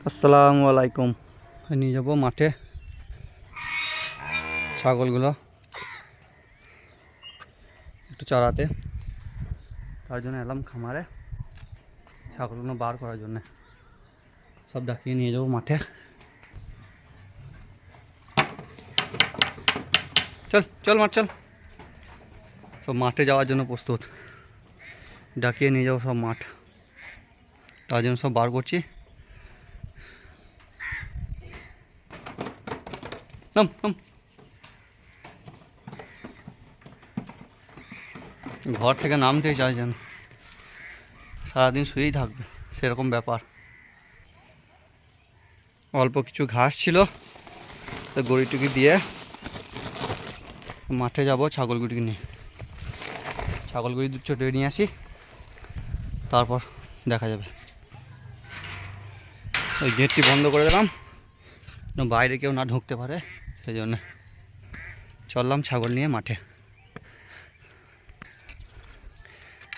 আসসালামু আলাইকুম। নিয়ে যাবো মাঠে ছাগলগুলো একটু চড়াতে, তার জন্য এলাম খামারে ছাগলগুলো বার করার জন্য। সব ডাকিয়ে নিয়ে যাবো মাঠে। চল চল মাঠ চল। সব মাঠে যাওয়ার জন্য প্রস্তুত, ডাকিয়ে নিয়ে যাবো সব মাঠ, তার জন্য সব বার করছি। নাম নাম। ঘর থেকে নামতেই চাইছে না, সারাদিন শুয়েই থাকবে সেরকম ব্যাপার। অল্প কিছু ঘাস ছিল তো গরুটিকে দিয়ে মাঠে যাব ছাগলগুটিকে নিয়ে। ছাগলগুলি দুধ চটে নিয়ে আসি, তারপর দেখা যাবে। ওই গেটটি বন্ধ করে দিলাম, বাইরে কেউ না ঢুকতে পারে, সেই জন্য চললাম ছাগল নিয়ে মাঠে।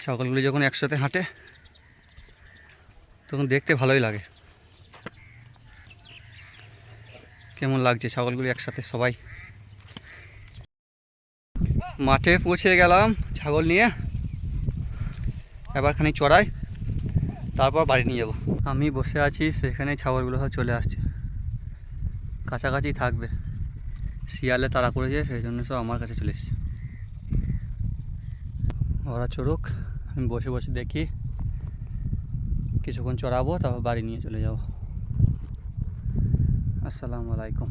ছাগলগুলি যখন একসাথে হাঁটে তখন দেখতে ভালোই লাগে। কেমন লাগছে ছাগলগুলি একসাথে সবাই। মাঠে পৌঁছে গেলাম ছাগল নিয়ে, এবার খানিক চড়াই, তারপর বাড়ি নিয়ে যাব। আমি বসে আছি, সেখানে ছাগলগুলো সব চলে আসছে, কাছাকাছি থাকবে। শিয়ালে তাড়া করেছে, সেই জন্য সব আমার কাছে চলে এসছে। ওরা চড়ুক, আমি বসে বসে দেখি, কিছুক্ষণ চড়াবো, তারপর বাড়ি নিয়ে চলে যাব। আসসালামু আলাইকুম।